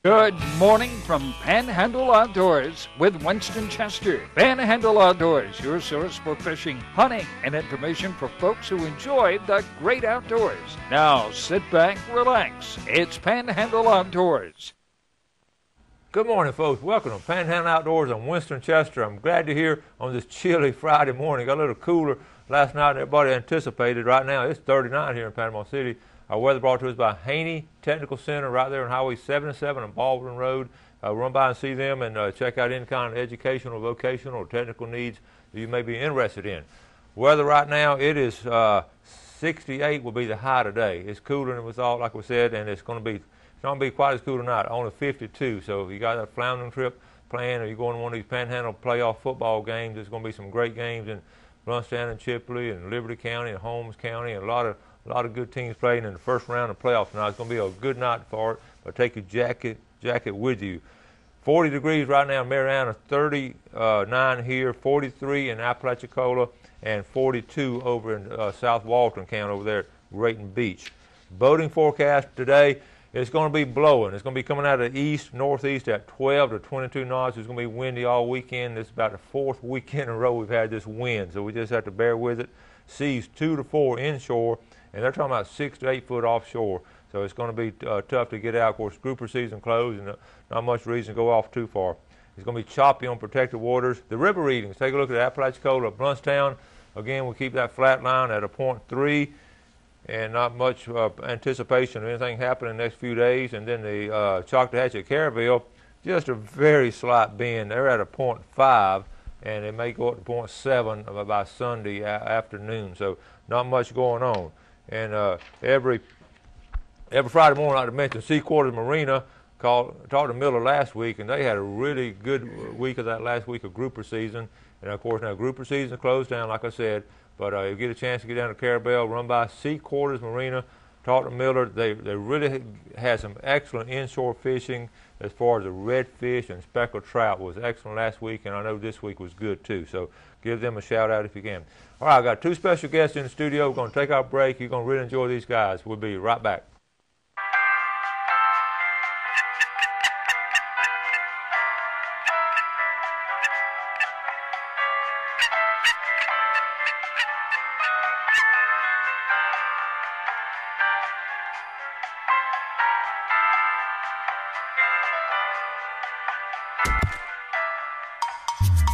Good morning from Panhandle Outdoors with Winston Chester. Panhandle Outdoors, your source for fishing, hunting, and information for folks who enjoy the great outdoors. Now sit back, relax. It's Panhandle Outdoors. Good morning, folks. Welcome to Panhandle Outdoors. I'm Winston Chester. I'm glad you're here on this chilly Friday morning. Got a little cooler last night than everybody anticipated. Right now, it's 39 here in Panama City. Our weather brought to us by Haney Technical Center right there on Highway 77 on Baldwin Road. Run by and see them and check out any kind of educational, vocational, or technical needs that you may be interested in. Weather right now, it is 68 will be the high today. It's cooler than we thought, like we said, and it's not going to be quite as cool tonight, only 52. So if you got that floundering trip planned or you're going to one of these Panhandle playoff football games, there's going to be some great games in Bluntstown and Chipley and Liberty County and Holmes County, and a lot of good teams playing in the first round of playoffs tonight. It's going to be a good night for it, but take your jacket with you. 40 degrees right now in Mariana, 39 here, 43 in Apalachicola, and 42 over in South Walton County over there at Grayton Beach. Boating forecast today, it's going to be blowing. It's going to be coming out of the east, northeast at 12 to 22 knots. It's going to be windy all weekend. This is about the fourth weekend in a row we've had this wind, so we just have to bear with it. Seas 2 to 4 inshore, and they're talking about 6 to 8 foot offshore. So it's going to be tough to get out. Of course, grouper season closed, and not much reason to go off too far. It's going to be choppy on protected waters. The river readings, take a look at Apalachicola, Bluntstown. Again, we'll keep that flat line at a 0.3, and not much anticipation of anything happening in the next few days. And then the Choctahatchee, Caryville, just a very slight bend. They're at a 0.5, and it may go up to 0.7 by Sunday afternoon. So not much going on. And every Friday morning, I'd like to mention Sea Quarters Marina. Talked to Miller last week, and they had a really good week of that last week of grouper season. And of course, now grouper season closed down, like I said. But if you get a chance to get down to Caryville, run by Sea Quarters Marina, talk to Miller. They really had some excellent inshore fishing as far as the redfish and speckled trout was excellent last week, and I know this week was good too. So give them a shout out if you can. All right, I've got two special guests in the studio. We're going to take our break. You're going to really enjoy these guys. We'll be right back.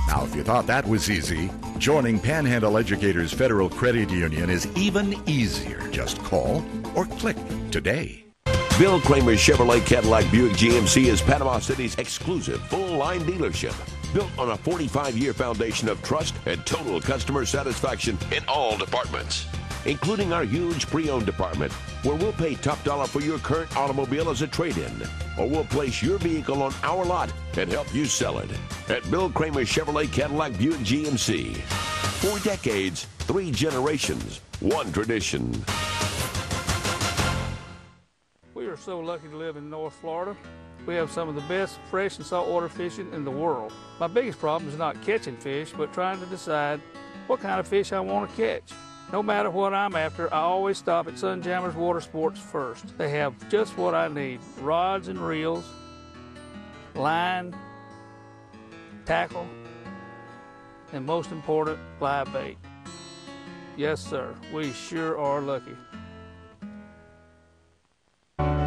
Now, if you thought that was easy, joining Panhandle Educators Federal Credit Union is even easier. Just call or click today. Bill Kramer's Chevrolet Cadillac Buick GMC is Panama City's exclusive full-line dealership, built on a 45-year foundation of trust and total customer satisfaction in all departments, including our huge pre-owned department, where we'll pay top dollar for your current automobile as a trade-in, or we'll place your vehicle on our lot and help you sell it. At Bill Kramer's Chevrolet Cadillac Buick GMC. 4 decades, 3 generations, 1 tradition. We are so lucky to live in North Florida. We have some of the best fresh and saltwater fishing in the world. My biggest problem is not catching fish, but trying to decide what kind of fish I want to catch. No matter what I'm after, I always stop at Sunjammers Water Sports first. They have just what I need: rods and reels, line, tackle, and most important, live bait. Yes, sir, we sure are lucky.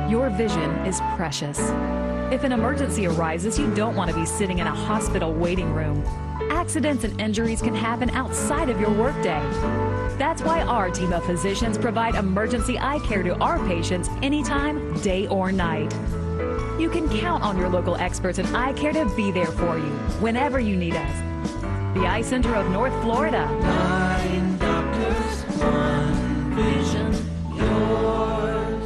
Your vision is precious. If an emergency arises, you don't want to be sitting in a hospital waiting room. Accidents and injuries can happen outside of your workday. That's why our team of physicians provide emergency eye care to our patients anytime, day or night. You can count on your local experts in eye care to be there for you whenever you need us. The Eye Center of North Florida. 9 doctors, 1 vision, yours.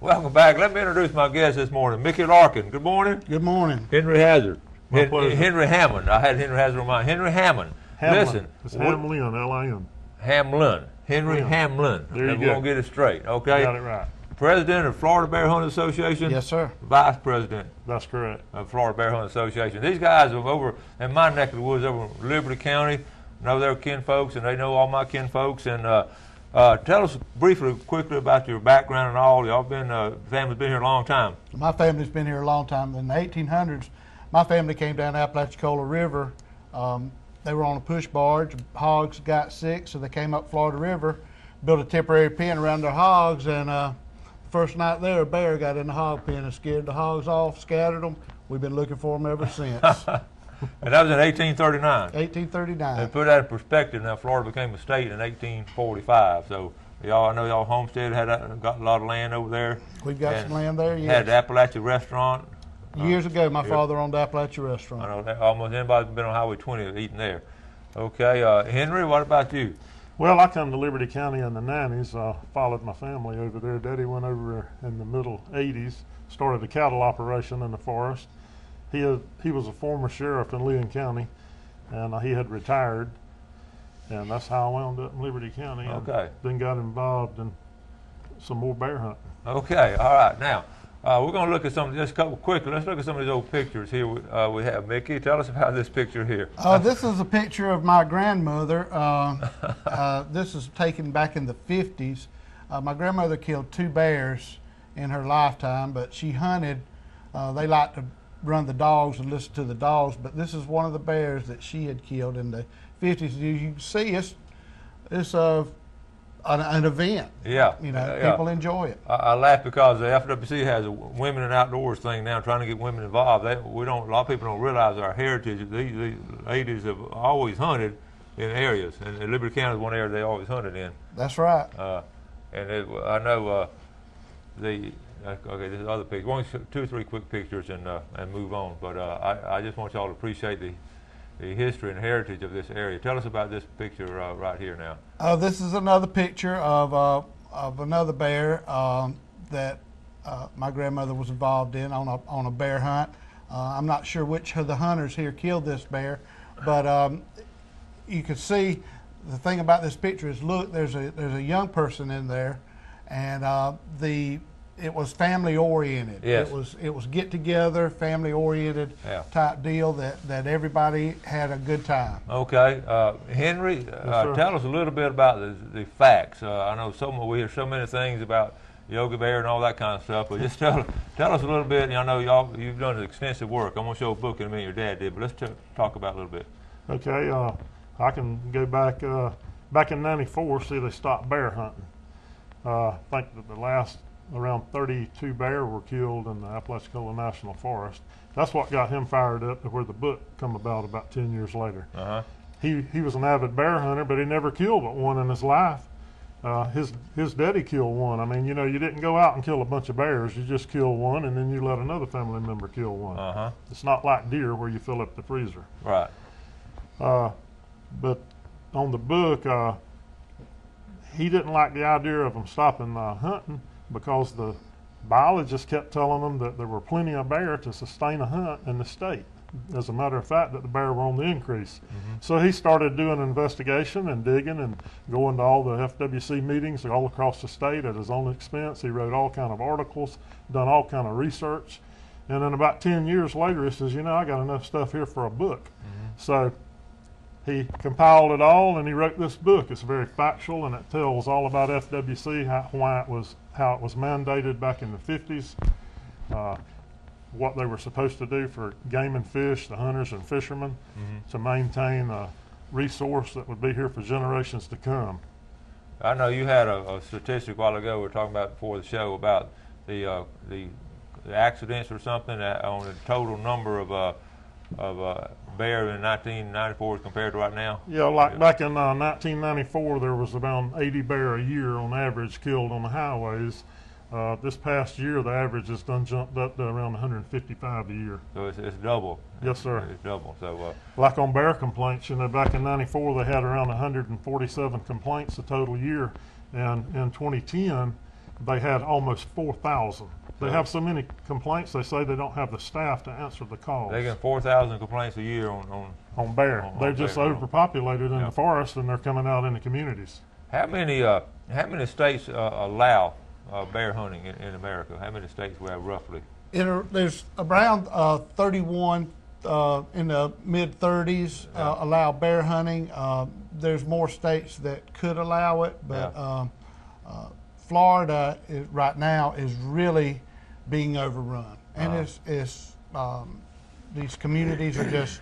Welcome back. Let me introduce my guest this morning, Mickey Larkin. Good morning. Good morning. Henry Hazard. pleasure. Henry Hammond. I had Henry Hazard on mine. Henry Hammond. Hamlin. Listen. It's Hamlin, L-I-N. Hamlin. Henry Yeah. Hamlin. There you We're go. going to get it straight, okay? You got it right. President of Florida Bear Hunting Association. Yes, sir. Vice President That's correct. of Florida Bear Hunting Association. These guys are over in my neck of the woods over in Liberty County. Know their kin folks, and they know all my kin folks. And Tell us briefly, quickly about your background and all. Y'all been, family's been here a long time. My family's been here a long time. In the 1800s, my family came down the Apalachicola River. They were on a push barge. Hogs got sick, so they came up Florida River, built a temporary pen around their hogs, and first night there, a bear got in the hog pen and scared the hogs off, scattered them. We've been looking for them ever since. And that was in 1839. 1839. And put that in perspective, now Florida became a state in 1845. So y'all, I know y'all homestead got a lot of land over there. We've got some land there, yes. Had the Appalachia restaurant. Years ago, my father owned the Appalachia restaurant. I know that almost anybody's been on Highway 20 eating there. Okay, Henry, what about you? Well, I come to Liberty County in the 90s. I followed my family over there. Daddy went over in the middle 80s, started a cattle operation in the forest. He was a former sheriff in Leon County, and he had retired, and that's how I wound up in Liberty County. Okay. Then got involved in some more bear hunting. Okay, all right. Now, we're going to look at let's look at some of these old pictures here we have. Mickey, tell us about this picture here. This is a picture of my grandmother. This is taken back in the 50s. My grandmother killed 2 bears in her lifetime, but she hunted. They liked to run the dogs and listen to the dogs, but this is one of the bears that she had killed in the 50s. You can see it's an event. Yeah. You know, people enjoy it. I laugh because the FWC has a women and outdoors thing now, trying to get women involved. A lot of people don't realize our heritage. These ladies have always hunted in areas, and Liberty County is one area they always hunted in. That's right. I know okay, this is other picture. One, 2 or 3 quick pictures and move on. But I just want y'all to appreciate the history and heritage of this area. Tell us about this picture right here now. This is another picture of another bear that my grandmother was involved in on a bear hunt. I'm not sure which of the hunters here killed this bear, but you can see the thing about this picture is, look, there's a young person in there, and it was family oriented. Yes. It was get together, family oriented type deal that everybody had a good time. Okay, Henry, tell us a little bit about the facts. I know we hear so many things about Yogi Bear and all that kind of stuff, but just tell us a little bit. I know you've done extensive work. I'm gonna show a book in a minute your dad did, but let's talk about it a little bit. Okay, I can go back in '94. See, they stopped bear hunting. I think that the last around 32 bear were killed in the Apalachicola National Forest. That's what got him fired up to where the book come about 10 years later. He was an avid bear hunter, but he never killed but one in his life. His daddy killed one. I mean, you didn't go out and kill a bunch of bears. You just kill one, and then you let another family member kill one. It's not like deer where you fill up the freezer. Right. But on the book, he didn't like the idea of them stopping hunting, because the biologists kept telling them that there were plenty of bear to sustain a hunt in the state. As a matter of fact, that the bear were on the increase. So he started doing an investigation and digging and going to all the FWC meetings all across the state at his own expense. He wrote all kind of articles, done all kind of research. And then about 10 years later, he says, I got enough stuff here for a book. So he compiled it all and he wrote this book. It's very factual, and it tells all about FWC, how it was mandated back in the 50s, what they were supposed to do for game and fish, the hunters and fishermen, to maintain a resource that would be here for generations to come. I know you had a statistic a while ago we were talking about before the show about the accidents or something on the total number of bear in 1994 compared to right now? Yeah, back in 1994, there was about 80 bear a year on average killed on the highways. This past year, the average has jumped up to around 155 a year. So it's double. Yes, sir. It's double. So like on bear complaints, back in '94, they had around 147 complaints a total year, and in 2010, they had almost 4,000. They have so many complaints, they say they don't have the staff to answer the calls. They get 4,000 complaints a year on bear. They're just overpopulated in the forest, and they're coming out in the communities. How many states allow bear hunting in America? How many states we have roughly? There's around 31 in the mid-30s allow bear hunting. there's more states that could allow it, but Yeah. Florida right now is really being overrun, and these communities are just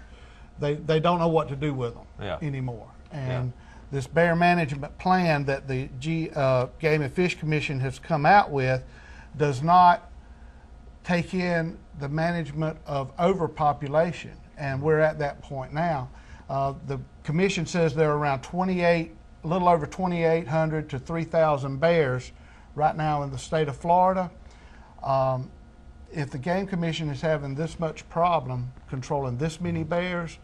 they don't know what to do with them anymore. And this bear management plan that the Game and Fish Commission has come out with does not take in the management of overpopulation, and we're at that point now. The commission says there are around a little over 2,800 to 3,000 bears right now in the state of Florida. If the Game Commission is having this much problem controlling this many bears,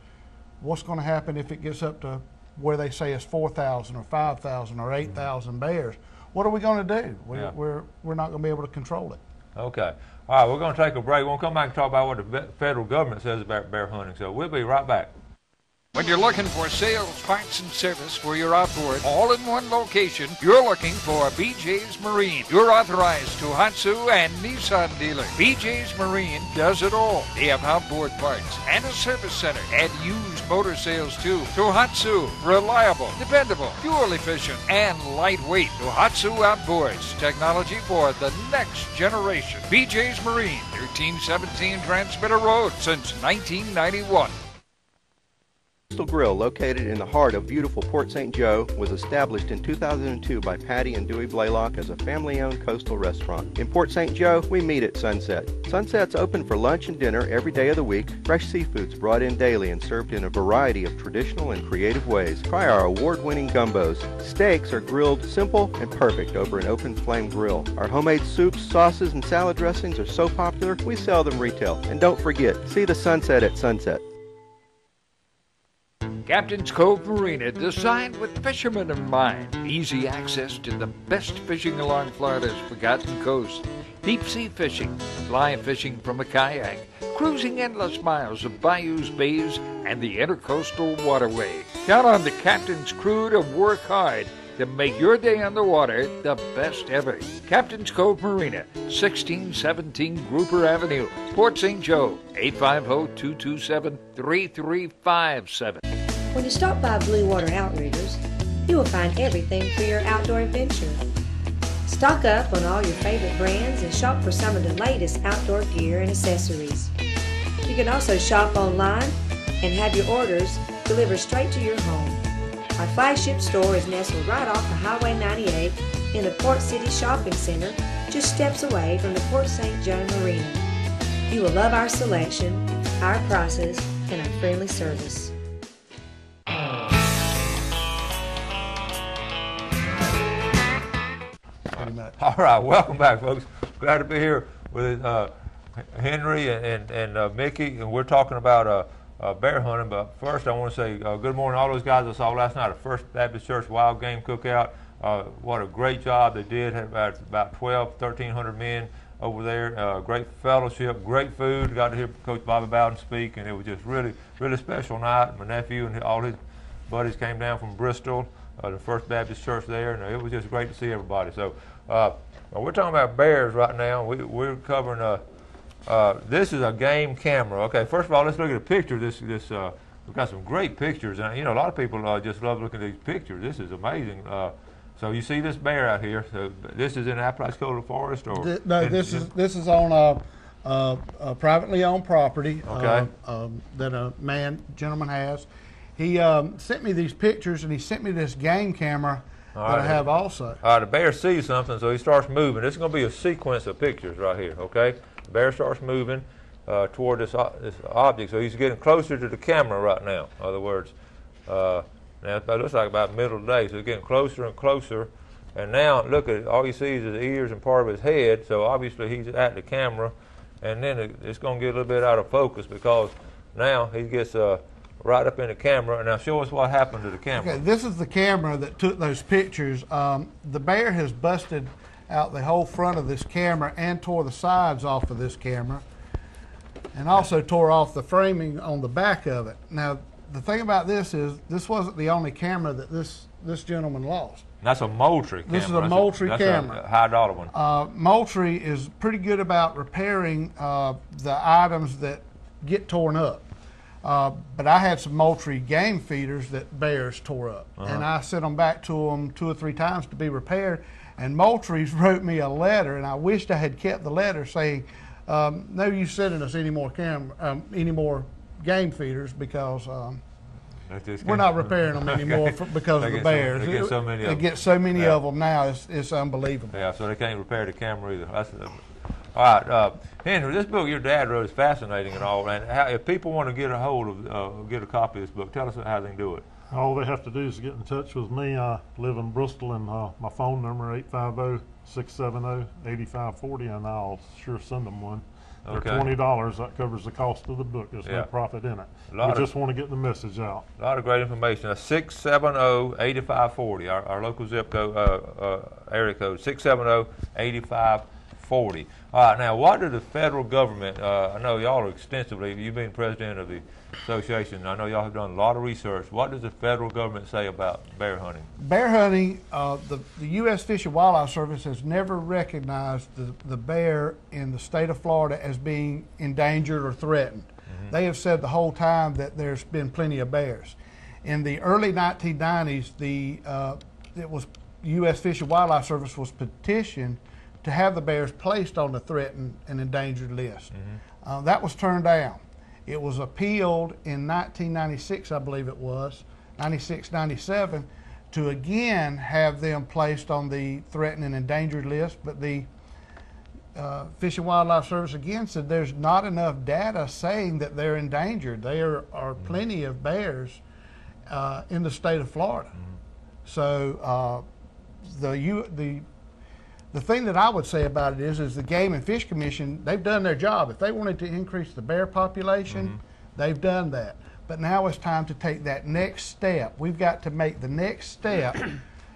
what's going to happen if it gets up to where they say it's 4,000 or 5,000 or 8,000 bears? What are we going to do? We're not going to be able to control it. Okay. All right, we're going to take a break. We'll come back and talk about what the federal government says about bear hunting. So we'll be right back. When you're looking for sales, parts, and service for your outboard, all in one location, you're looking for BJ's Marine, your authorized Tohatsu and Nissan dealer. BJ's Marine does it all. They have outboard parts and a service center and used motor sales too. Tohatsu, reliable, dependable, fuel efficient, and lightweight. Tohatsu Outboards, technology for the next generation. BJ's Marine, 1317 Transmitter Road since 1991. Coastal Grill, located in the heart of beautiful Port St. Joe, was established in 2002 by Patty and Dewey Blaylock as a family-owned coastal restaurant. In Port St. Joe, we meet at Sunset. Sunset's open for lunch and dinner every day of the week. Fresh seafood's brought in daily and served in a variety of traditional and creative ways. Try our award-winning gumbos. Steaks are grilled simple and perfect over an open flame grill. Our homemade soups, sauces, and salad dressings are so popular, we sell them retail. And don't forget, see the sunset at Sunset. Captain's Cove Marina, designed with fishermen in mind. Easy access to the best fishing along Florida's Forgotten Coast. Deep sea fishing, fly fishing from a kayak, cruising endless miles of bayous, bays, and the intercoastal waterway. Count on the captain's crew to work hard to make your day on the water the best ever. Captain's Cove Marina, 1617 Grouper Avenue, Port St. Joe, 850-227-3357. When you stop by Blue Water Outriggers, you will find everything for your outdoor adventure. Stock up on all your favorite brands and shop for some of the latest outdoor gear and accessories. You can also shop online and have your orders delivered straight to your home. Our flagship store is nestled right off of Highway 98 in the Port City Shopping Center, just steps away from the Port St. Joe Marina. You will love our selection, our prices, and our friendly service. All right, welcome back, folks. Glad to be here with Henry and Mickey, and we're talking about bear hunting. But first, I want to say good morning to all those guys I saw last night at First Baptist Church Wild Game Cookout. What a great job they did. Had about 1,300 men over there. Great fellowship, great food. Got to hear Coach Bobby Bowden speak, and it was just really special night. My nephew and all his buddies came down from Bristol, the First Baptist Church there, and it was just great to see everybody. So we're talking about bears right now. We're covering this is a game camera. Okay, first of all, let's look at a picture. We've got some great pictures, and a lot of people just love looking at these pictures. This is amazing. So you see this bear out here. So this is in Apalachicola Forest, or this is on a privately owned property. Okay. That a gentleman has. He sent me these pictures, and he sent me this game camera that I have also. All right, the bear sees something, so he starts moving. This is going to be a sequence of pictures right here, okay? The bear starts moving toward this object, so he's getting closer to the camera right now, in other words. Now, it looks like about middle of the day, so he's getting closer and closer. And now, look at it, all you see is his ears and part of his head, so obviously he's at the camera. And then it's going to get a little bit out of focus because now he gets right up in the camera. And now show us what happened to the camera. Okay, this is the camera that took those pictures. The bear has busted out the whole front of this camera and tore the sides off of this camera, and also tore off the framing on the back of it. Now, the thing about this is this wasn't the only camera that this gentleman lost. That's a Moultrie camera. This is a Moultrie camera. That's a high-dollar one. Moultrie is pretty good about repairing the items that get torn up. But I had some Moultrie game feeders that bears tore up, and I sent them back to them 2 or 3 times to be repaired. And Moultrie's wrote me a letter, and I wished I had kept the letter saying, "No use sending us any more game feeders because we're not repairing them anymore because of the bears. They get so many. They get so many of them now. It's unbelievable." Yeah, so they can't repair the camera either. All right, Henry, this book your dad wrote is fascinating and all. And if people want to get a hold of, get a copy of this book, tell us how they can do it. All they have to do is get in touch with me. I live in Bristol, and my phone number 850-670-8540, and I'll sure send them one. They're $20. That covers the cost of the book. There's no profit in it. We just want to get the message out. A lot of great information. 670-8540, our local zip code, area code, 670-8540. All right, now what did the federal government, I know y'all are extensively, you've been president of the association, I know y'all have done a lot of research. What does the federal government say about bear hunting? Bear hunting, the U.S. Fish and Wildlife Service has never recognized the bear in the state of Florida as being endangered or threatened. They have said the whole time that there's been plenty of bears. In the early 1990s, it was U.S. Fish and Wildlife Service was petitioned to have the bears placed on the threatened and endangered list. That was turned down. It was appealed in 1996, I believe it was, 96, 97, to again have them placed on the threatened and endangered list, but the Fish and Wildlife Service again said there's not enough data saying that they're endangered. There are plenty of bears in the state of Florida. So the thing that I would say about it is the Game and Fish Commission, they've done their job. If they wanted to increase the bear population, they've done that. But now it's time to take that next step. We've got to make the next step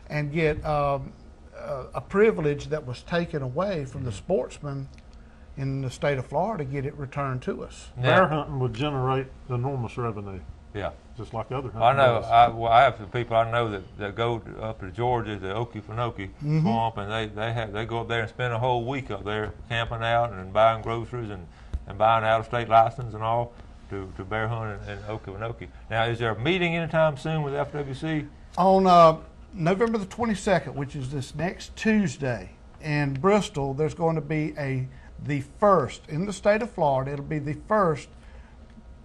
and get a privilege that was taken away from the sportsmen in the state of Florida, get it returned to us. Bear hunting would generate enormous revenue. Yeah. Just like other hunting. I know. I have some people I know that go up to Georgia, the Okefenokee swamp, and they go up there and spend a whole week up there camping out and buying groceries and buying out-of-state license and all to bear hunt in Okefenokee. Now, is there a meeting anytime soon with FWC? On November the 22nd, which is this next Tuesday, in Bristol, there's going to be the first in the state of Florida. It'll be the first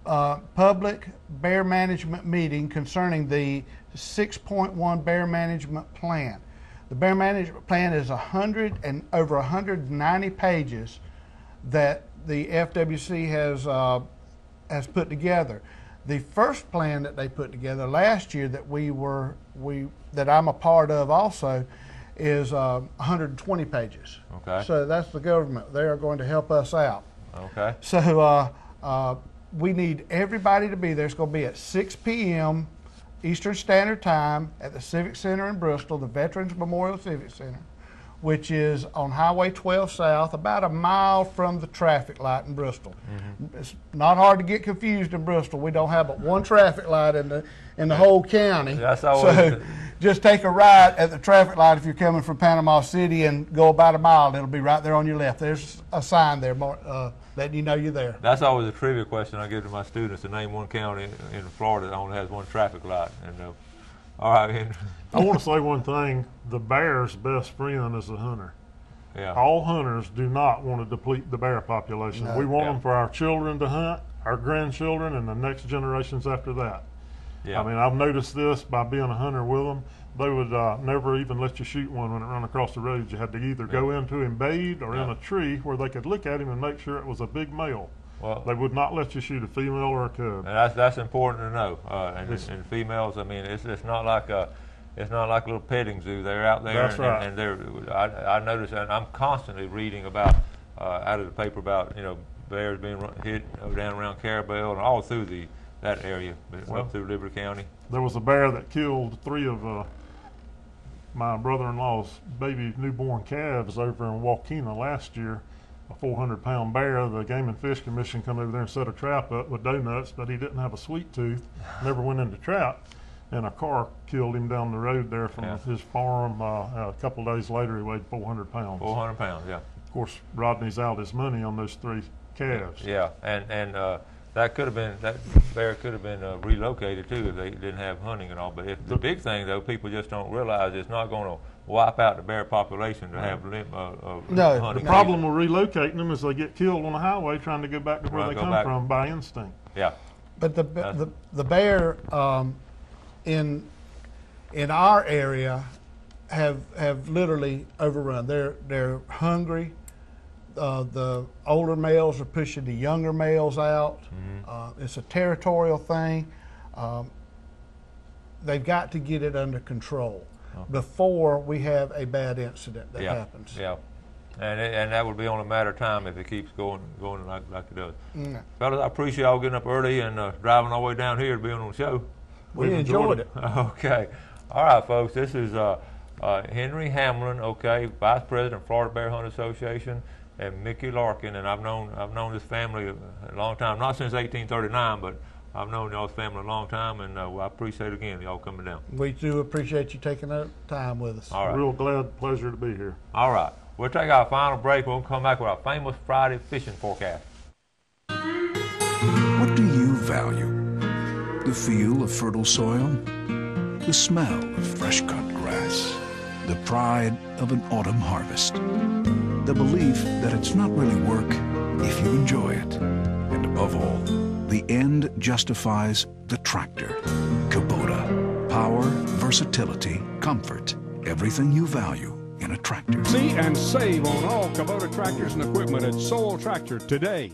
public bear management meeting concerning the 6.1 bear management plan. The bear management plan is over 190 pages that the FWC has put together. The first plan that they put together last year that that I'm a part of also is 120 pages. Okay. So that's the government. They are going to help us out. Okay. So we need everybody to be there. It's going to be at 6 p.m. Eastern Standard Time at the Civic Center in Bristol, the Veterans Memorial Civic Center, which is on Highway 12 South, about a mile from the traffic light in Bristol. It's not hard to get confused in Bristol. We don't have but one traffic light in the whole county. That's always so just take a right at the traffic light if you're coming from Panama City and go about a mile, and it'll be right there on your left. There's a sign there letting you know you're there. That's always a trivia question I give to my students, to name one county in Florida that only has one traffic light. And all right, Henry. I want to say one thing. The bear's best friend is the hunter. Yeah. All hunters do not want to deplete the bear population. No. We want them for our children to hunt, our grandchildren, and the next generations after that. Yeah. I mean, I've noticed this by being a hunter with them. They would never even let you shoot one when it ran across the road. You had to either go into him bayed or in a tree where they could look at him and make sure it was a big male. Well, they would not let you shoot a female or a cub. And that's important to know. And females, I mean, it's not like a little petting zoo. They're out there. That's right. And they're. I notice, and I'm constantly reading about out of the paper about bears being hit down around Carabel and all through that area, up through Liberty County. There was a bear that killed 3 of my brother-in-law's baby newborn calves over in Waukena last year. A 400-pound bear. The Game and Fish Commission come over there and set a trap up with donuts, but he didn't have a sweet tooth, never went into trap, and a car killed him down the road there from his farm. A couple of days later, he weighed 400 pounds. 400 pounds, yeah. Of course, Rodney's out his money on those 3 calves. Yeah, and That bear could have been relocated too if they didn't have hunting and all. But the big thing though, people just don't realize it's not going to wipe out the bear population to have hunting. The problem with relocating them is they get killed on the highway trying to go back to where they come from by instinct. Yeah. But the bear in our area have literally overrun. They're hungry. The older males are pushing the younger males out. It's a territorial thing. They've got to get it under control before we have a bad incident that happens. Yeah, and that would be only a matter of time if it keeps going like it does. Fellas, I appreciate y'all getting up early and driving all the way down here to be on the show. We enjoyed it. Okay. All right, folks, this is Henry Hamlin, Vice President, Florida Bear Hunter Association, and Mickey Larkin, and I've known this family a long time, not since 1839, but I've known y'all's family a long time, and I appreciate again y'all coming down. We do appreciate you taking the time with us. All right. Real pleasure to be here. All right. We'll take our final break. We'll come back with our famous Friday fishing forecast. What do you value? The feel of fertile soil? The smell of fresh-cut grass? The pride of an autumn harvest? The belief that it's not really work if you enjoy it? And above all, the end justifies the tractor. Kubota. Power, versatility, comfort. Everything you value in a tractor. See and save on all Kubota tractors and equipment at Soul Tractor today.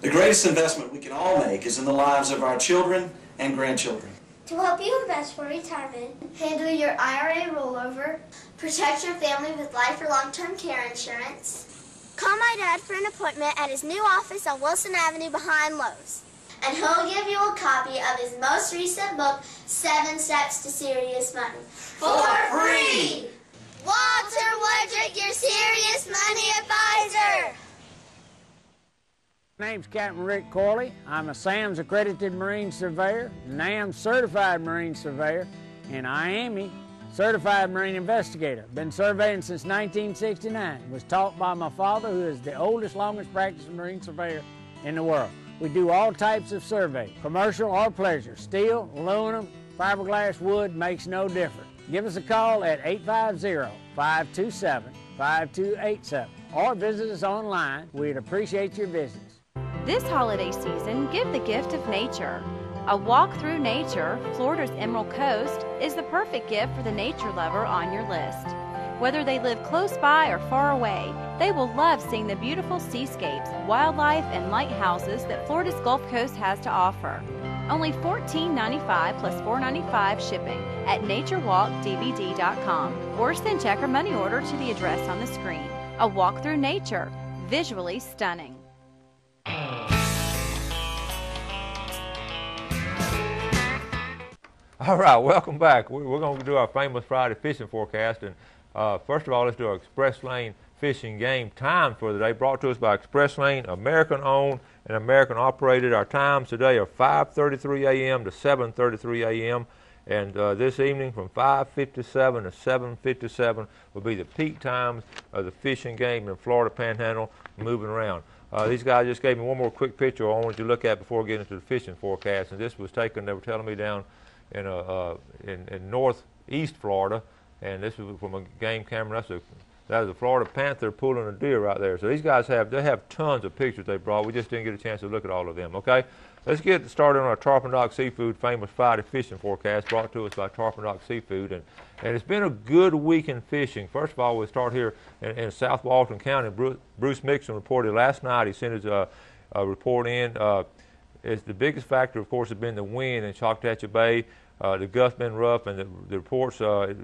The greatest investment we can all make is in the lives of our children and grandchildren. To help you invest for retirement, handle your IRA rollover, protect your family with life or long-term care insurance, call my dad for an appointment at his new office on Wilson Avenue behind Lowe's. And he'll give you a copy of his most recent book, 7 Steps to Serious Money. For free! Walter Woodrick, your serious money advisor! My name's Captain Rick Corley. I'm a SAMS accredited Marine Surveyor, NAM certified Marine Surveyor, and IAME certified Marine Investigator. Been surveying since 1969. Was taught by my father, who is the oldest, longest practicing Marine Surveyor in the world. We do all types of survey, commercial or pleasure. Steel, aluminum, fiberglass, wood, makes no difference. Give us a call at 850-527-5287 or visit us online. We'd appreciate your visits. This holiday season, give the gift of nature. A walk through nature, Florida's Emerald Coast, is the perfect gift for the nature lover on your list. Whether they live close by or far away, they will love seeing the beautiful seascapes, wildlife, and lighthouses that Florida's Gulf Coast has to offer. Only $14.95 plus $4.95 shipping at naturewalkdvd.com or send check or money order to the address on the screen. A walk through nature, visually stunning. All right, welcome back. We're going to do our famous Friday fishing forecast, and first of all, let's do our Express Lane fishing game time for the day, brought to us by Express Lane, American-owned and American-operated. Our times today are 5:33 a.m. to 7:33 a.m., and this evening from 5:57 to 7:57 will be the peak times of the fishing game in Florida Panhandle, moving around. These guys just gave me one more quick picture I wanted you to look at before getting into the fishing forecast, and this was taken, they were telling me, down in northeast Florida, and this was from a game camera. That was a Florida Panther pulling a deer right there. So these guys have tons of pictures they brought. We just didn't get a chance to look at all of them. Okay, let's get started on our Tarpon Dock Seafood famous Friday fishing forecast, brought to us by Tarpon Dock Seafood, and it's been a good week in fishing. First of all, we'll start here in South Walton County. Bruce Mixon reported last night. He sent his report in. It's the biggest factor, of course, has been the wind in Choctawhatchee Bay. The gust been rough, and the reports, the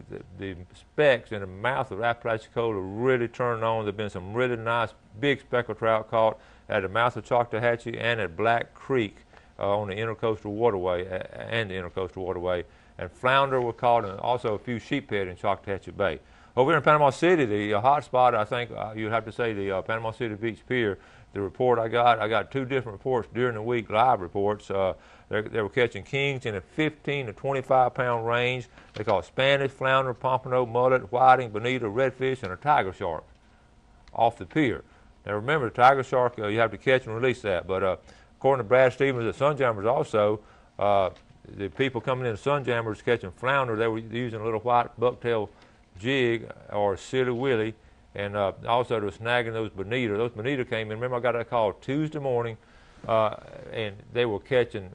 specks in the mouth of Apalachicola really turned on. There's been some really nice big speckled trout caught at the mouth of Choctawhatchee and at Black Creek on the Intercoastal Waterway and flounder were caught, and also a few sheephead in Choctawhatchee Bay. Over here in Panama City, the hot spot, I think you'd have to say the Panama City Beach Pier. The report I got two different reports during the week, live reports. They were catching kings in a 15 to 25 pound range. They caught Spanish, flounder, pompano, mullet, whiting, bonita, redfish, and a tiger shark off the pier. Now remember, the tiger shark, you have to catch and release that, but according to Brad Stevens at Sunjammers also, the people coming in Sunjammers catching flounder, they were using a little white bucktail jig or silly willy, and also they were snagging those bonita. Those bonita came in. Remember, I got that call Tuesday morning, and they were catching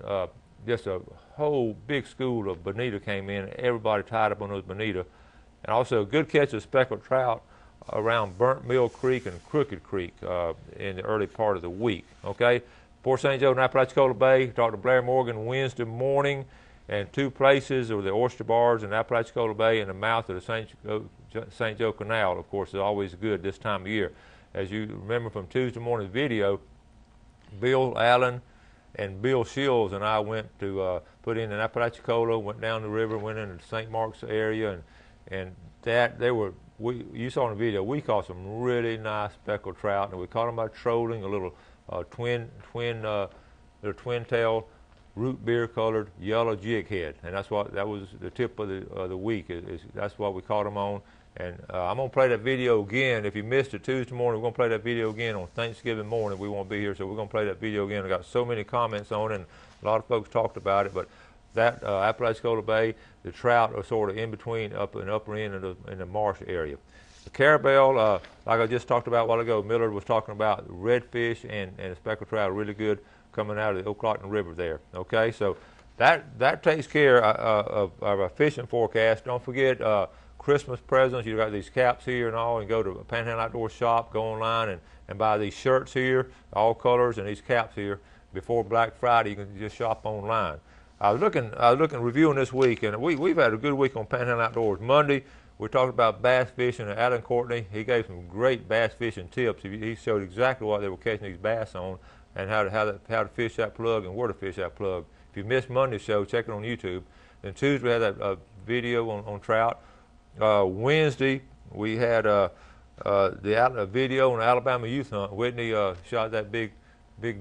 just a whole big school of bonita came in. Everybody tied up on those bonita. And also a good catch of speckled trout around Burnt Mill Creek and Crooked Creek in the early part of the week. Okay, Port St. Joe and Apalachicola Bay. Talked to Blair Morgan Wednesday morning, and 2 places are the oyster bars in Apalachicola Bay and the mouth of the St. Joe Canal. Of course, is always good this time of year. As you remember from Tuesday morning's video, Bill Allen and Bill Shields and I went to put in Apalachicola, went down the river, went into the St. Mark's area, and that you saw in the video, we caught some really nice speckled trout, and we caught them by trolling a little twin-tail, root beer colored yellow jig head, and that was the tip of the week. That's what we caught them on. And I'm gonna play that video again. If you missed it Tuesday morning, we're gonna play that video again on Thanksgiving morning. We won't be here, so we're gonna play that video again. I got so many comments on it, and a lot of folks talked about it, but that Apalachicola Bay, the trout are sort of in between upper end in the marsh area. The carabel, like I just talked about a while ago, Millard was talking about redfish and the speckled trout are really good coming out of the Ocklawahan River there. Okay, so that takes care of our fishing forecast. Don't forget Christmas presents. You got these caps here and all, and go to Panhandle Outdoor Shop, go online and buy these shirts here, all colors, and these caps here before Black Friday. You can just shop online. I was looking reviewing this week, and we've had a good week on Panhandle Outdoors. Monday, we talked about bass fishing, and Alan Courtney, he gave some great bass fishing tips. He showed exactly what they were catching these bass on, and how to fish that plug and where to fish that plug. If you missed Monday's show, check it on YouTube. Then Tuesday we had a video on trout. Wednesday we had a video on the Alabama youth hunt. Whitney shot that big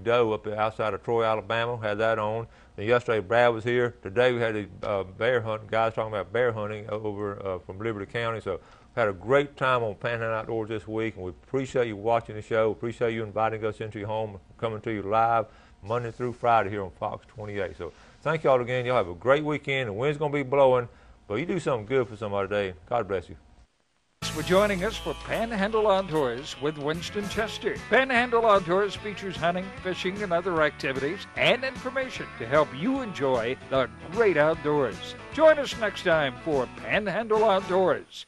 doe up outside of Troy, Alabama. Had that on. Then yesterday Brad was here. Today we had a bear hunt. Guys talking about bear hunting over from Liberty County. So had a great time on Panhandle Outdoors this week, and we appreciate you watching the show. Appreciate you inviting us into your home, coming to you live Monday through Friday here on Fox 28. So thank y'all again. Y'all have a great weekend. The wind's gonna be blowing, but you do something good for somebody today. God bless you. For joining us for Panhandle Outdoors with Winston Chester. Panhandle Outdoors features hunting, fishing, and other activities and information to help you enjoy the great outdoors. Join us next time for Panhandle Outdoors.